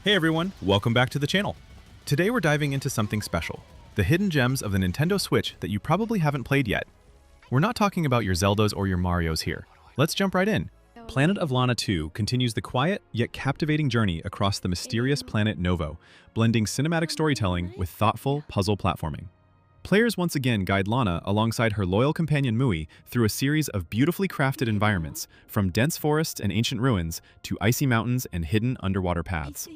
Hey everyone, welcome back to the channel. Today we're diving into something special, the hidden gems of the Nintendo Switch that you probably haven't played yet. We're not talking about your Zeldas or your Marios here. Let's jump right in. Planet of Lana II continues the quiet yet captivating journey across the mysterious planet Novo, blending cinematic storytelling with thoughtful puzzle platforming. Players once again guide Lana alongside her loyal companion Mui through a series of beautifully crafted environments, from dense forests and ancient ruins to icy mountains and hidden underwater paths.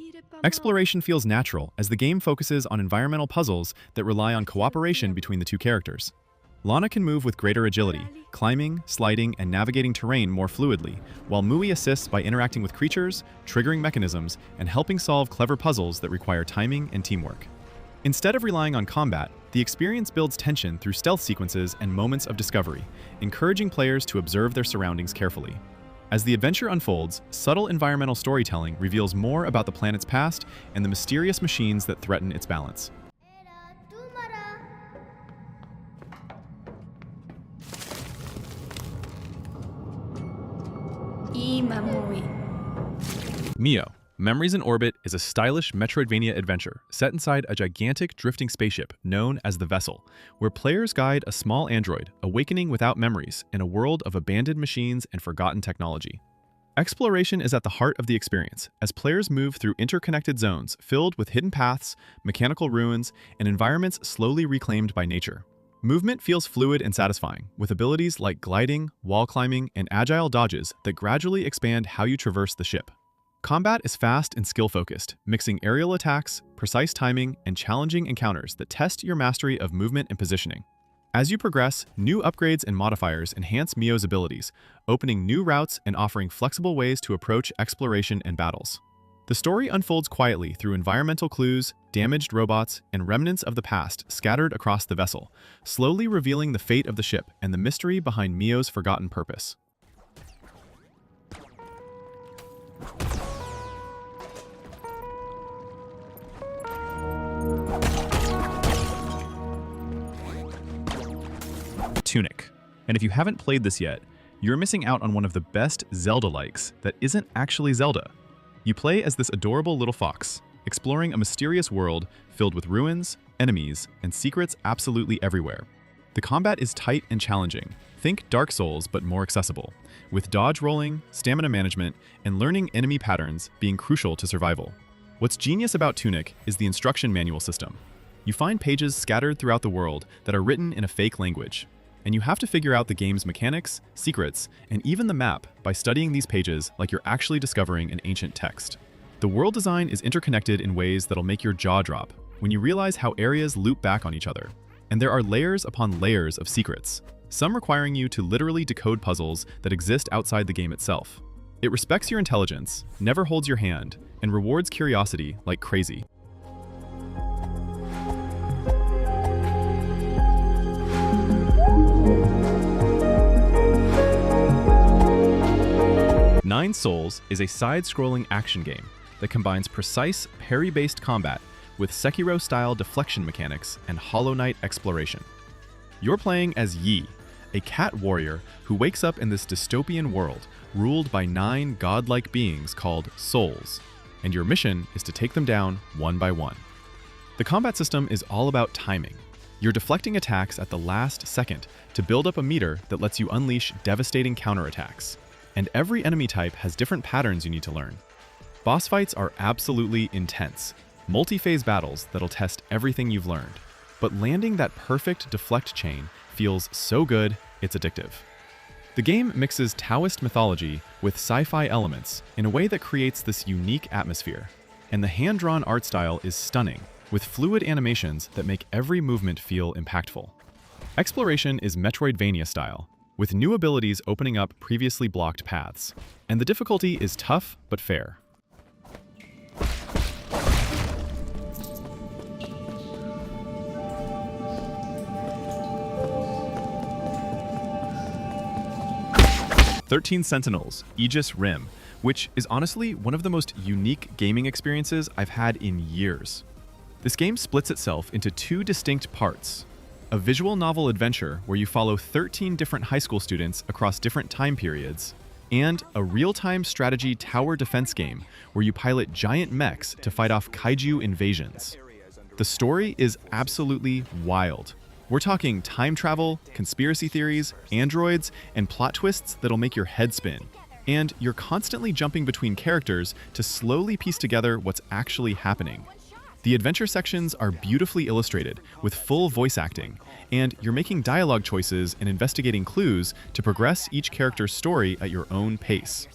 Exploration feels natural as the game focuses on environmental puzzles that rely on cooperation between the two characters. Lana can move with greater agility, climbing, sliding, and navigating terrain more fluidly, while Mui assists by interacting with creatures, triggering mechanisms, and helping solve clever puzzles that require timing and teamwork. Instead of relying on combat, the experience builds tension through stealth sequences and moments of discovery, encouraging players to observe their surroundings carefully. As the adventure unfolds, subtle environmental storytelling reveals more about the planet's past and the mysterious machines that threaten its balance. Mio, Memories in Orbit is a stylish Metroidvania adventure set inside a gigantic drifting spaceship known as the Vessel, where players guide a small android awakening without memories in a world of abandoned machines and forgotten technology. Exploration is at the heart of the experience, as players move through interconnected zones filled with hidden paths, mechanical ruins, and environments slowly reclaimed by nature. Movement feels fluid and satisfying, with abilities like gliding, wall climbing, and agile dodges that gradually expand how you traverse the ship. Combat is fast and skill-focused, mixing aerial attacks, precise timing, and challenging encounters that test your mastery of movement and positioning. As you progress, new upgrades and modifiers enhance Mio's abilities, opening new routes and offering flexible ways to approach exploration and battles. The story unfolds quietly through environmental clues, damaged robots, and remnants of the past scattered across the vessel, slowly revealing the fate of the ship and the mystery behind Mio's forgotten purpose. Tunic. And if you haven't played this yet, you're missing out on one of the best Zelda-likes that isn't actually Zelda. You play as this adorable little fox, exploring a mysterious world filled with ruins, enemies, and secrets absolutely everywhere. The combat is tight and challenging. Think Dark Souls, but more accessible, with dodge rolling, stamina management, and learning enemy patterns being crucial to survival. What's genius about Tunic is the instruction manual system. You find pages scattered throughout the world that are written in a fake language, and you have to figure out the game's mechanics, secrets, and even the map by studying these pages like you're actually discovering an ancient text. The world design is interconnected in ways that'll make your jaw drop when you realize how areas loop back on each other. And there are layers upon layers of secrets, some requiring you to literally decode puzzles that exist outside the game itself. It respects your intelligence, never holds your hand, and rewards curiosity like crazy. Nine Souls is a side-scrolling action game that combines precise, parry-based combat with Sekiro-style deflection mechanics and Hollow Knight exploration. You're playing as Yi, a cat warrior who wakes up in this dystopian world ruled by 9 godlike beings called Souls, and your mission is to take them down one by one. The combat system is all about timing. You're deflecting attacks at the last second to build up a meter that lets you unleash devastating counterattacks. And every enemy type has different patterns you need to learn. Boss fights are absolutely intense, multi-phase battles that'll test everything you've learned. But landing that perfect deflect chain feels so good, it's addictive. The game mixes Taoist mythology with sci-fi elements in a way that creates this unique atmosphere. And the hand-drawn art style is stunning, with fluid animations that make every movement feel impactful. Exploration is Metroidvania style, with new abilities opening up previously blocked paths. And the difficulty is tough but fair. Sentinels, Aegis Rim, which is honestly one of the most unique gaming experiences I've had in years. This game splits itself into 2 distinct parts. A visual novel adventure where you follow 13 different high school students across different time periods, and a real-time strategy tower defense game where you pilot giant mechs to fight off kaiju invasions. The story is absolutely wild. We're talking time travel, conspiracy theories, androids, and plot twists that'll make your head spin. And you're constantly jumping between characters to slowly piece together what's actually happening. The adventure sections are beautifully illustrated with full voice acting, and you're making dialogue choices and investigating clues to progress each character's story at your own pace.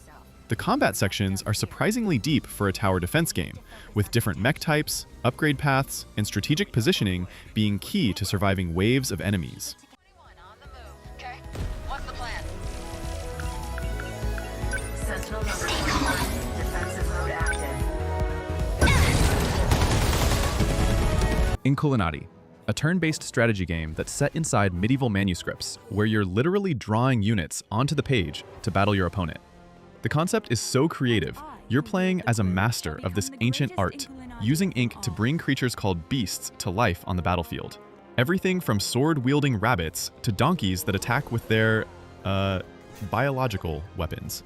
The combat sections are surprisingly deep for a tower defense game, with different mech types, upgrade paths, and strategic positioning being key to surviving waves of enemies. Okay, what's the plan? Sentinel number 21, defensive mode active. Inkulinati, a turn-based strategy game that's set inside medieval manuscripts, where you're literally drawing units onto the page to battle your opponent. The concept is so creative. You're playing as a master of this ancient art, using ink to bring creatures called beasts to life on the battlefield. Everything from sword-wielding rabbits to donkeys that attack with their, biological weapons.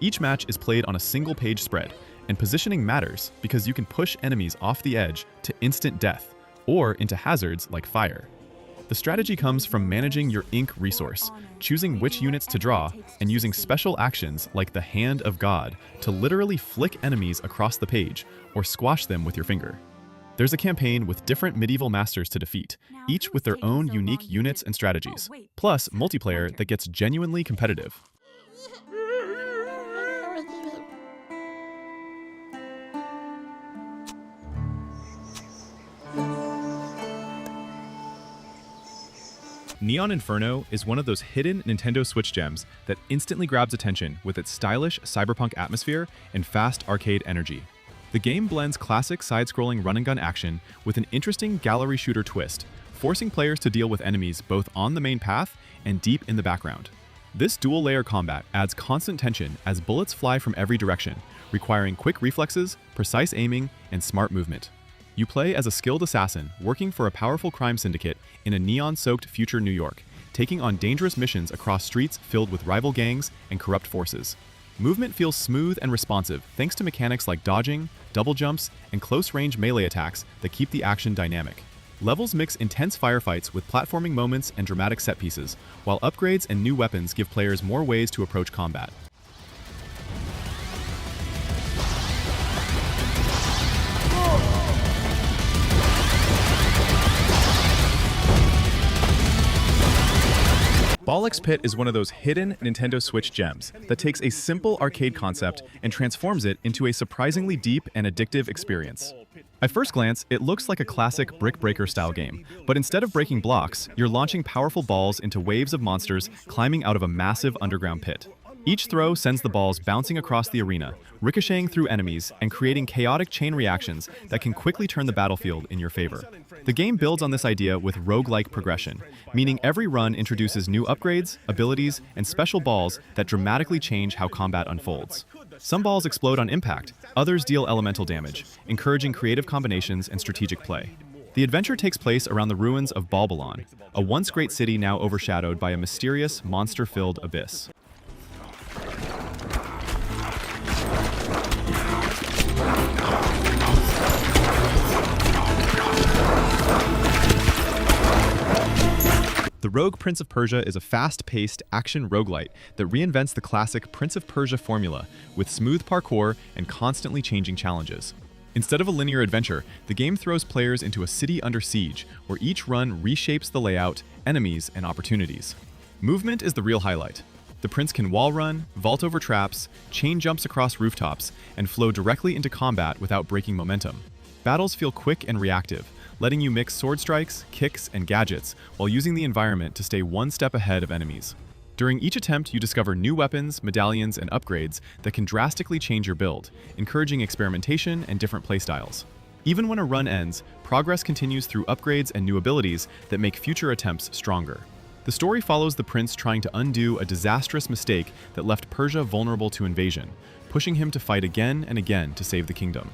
Each match is played on a single-page spread, and positioning matters because you can push enemies off the edge to instant death, or into hazards like fire. The strategy comes from managing your ink resource, choosing which units to draw, and using special actions like the Hand of God to literally flick enemies across the page or squash them with your finger. There's a campaign with different medieval masters to defeat, each with their own unique units and strategies, plus multiplayer that gets genuinely competitive. Neon Inferno is one of those hidden Nintendo Switch gems that instantly grabs attention with its stylish cyberpunk atmosphere and fast arcade energy. The game blends classic side-scrolling run-and-gun action with an interesting gallery shooter twist, forcing players to deal with enemies both on the main path and deep in the background. This dual-layer combat adds constant tension as bullets fly from every direction, requiring quick reflexes, precise aiming, and smart movement. You play as a skilled assassin working for a powerful crime syndicate in a neon-soaked future New York, taking on dangerous missions across streets filled with rival gangs and corrupt forces. Movement feels smooth and responsive thanks to mechanics like dodging, double jumps, and close-range melee attacks that keep the action dynamic. Levels mix intense firefights with platforming moments and dramatic set pieces, while upgrades and new weapons give players more ways to approach combat. Bollock's Pit is one of those hidden Nintendo Switch gems that takes a simple arcade concept and transforms it into a surprisingly deep and addictive experience. At first glance, it looks like a classic Brick Breaker style game, but instead of breaking blocks, you're launching powerful balls into waves of monsters climbing out of a massive underground pit. Each throw sends the balls bouncing across the arena, ricocheting through enemies and creating chaotic chain reactions that can quickly turn the battlefield in your favor. The game builds on this idea with roguelike progression, meaning every run introduces new upgrades, abilities, and special balls that dramatically change how combat unfolds. Some balls explode on impact, others deal elemental damage, encouraging creative combinations and strategic play. The adventure takes place around the ruins of Balbalon, a once great city now overshadowed by a mysterious, monster-filled abyss. The Rogue Prince of Persia is a fast-paced action roguelite that reinvents the classic Prince of Persia formula with smooth parkour and constantly changing challenges. Instead of a linear adventure, the game throws players into a city under siege, where each run reshapes the layout, enemies, and opportunities. Movement is the real highlight. The prince can wall run, vault over traps, chain jumps across rooftops, and flow directly into combat without breaking momentum. Battles feel quick and reactive, letting you mix sword strikes, kicks, and gadgets while using the environment to stay one step ahead of enemies. During each attempt, you discover new weapons, medallions, and upgrades that can drastically change your build, encouraging experimentation and different playstyles. Even when a run ends, progress continues through upgrades and new abilities that make future attempts stronger. The story follows the prince trying to undo a disastrous mistake that left Persia vulnerable to invasion, pushing him to fight again and again to save the kingdom.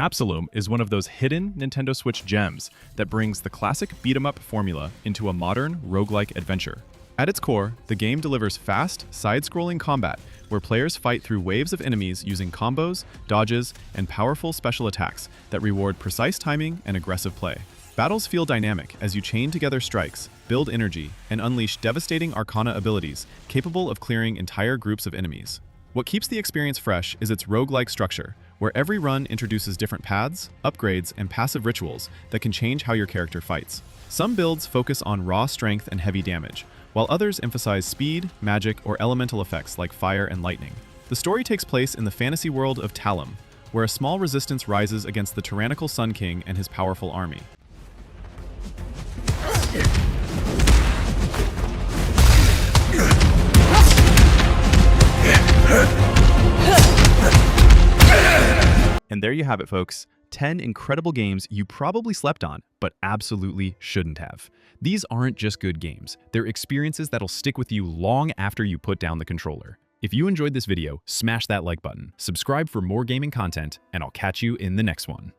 Absolum is one of those hidden Nintendo Switch gems that brings the classic beat-em-up formula into a modern roguelike adventure. At its core, the game delivers fast, side-scrolling combat where players fight through waves of enemies using combos, dodges, and powerful special attacks that reward precise timing and aggressive play. Battles feel dynamic as you chain together strikes, build energy, and unleash devastating arcana abilities capable of clearing entire groups of enemies. What keeps the experience fresh is its roguelike structure, where every run introduces different paths, upgrades, and passive rituals that can change how your character fights. Some builds focus on raw strength and heavy damage, while others emphasize speed, magic, or elemental effects like fire and lightning. The story takes place in the fantasy world of Talum, where a small resistance rises against the tyrannical Sun King and his powerful army. And there you have it, folks. 10 incredible games you probably slept on, but absolutely shouldn't have. These aren't just good games. They're experiences that'll stick with you long after you put down the controller. If you enjoyed this video, smash that like button, subscribe for more gaming content, and I'll catch you in the next one.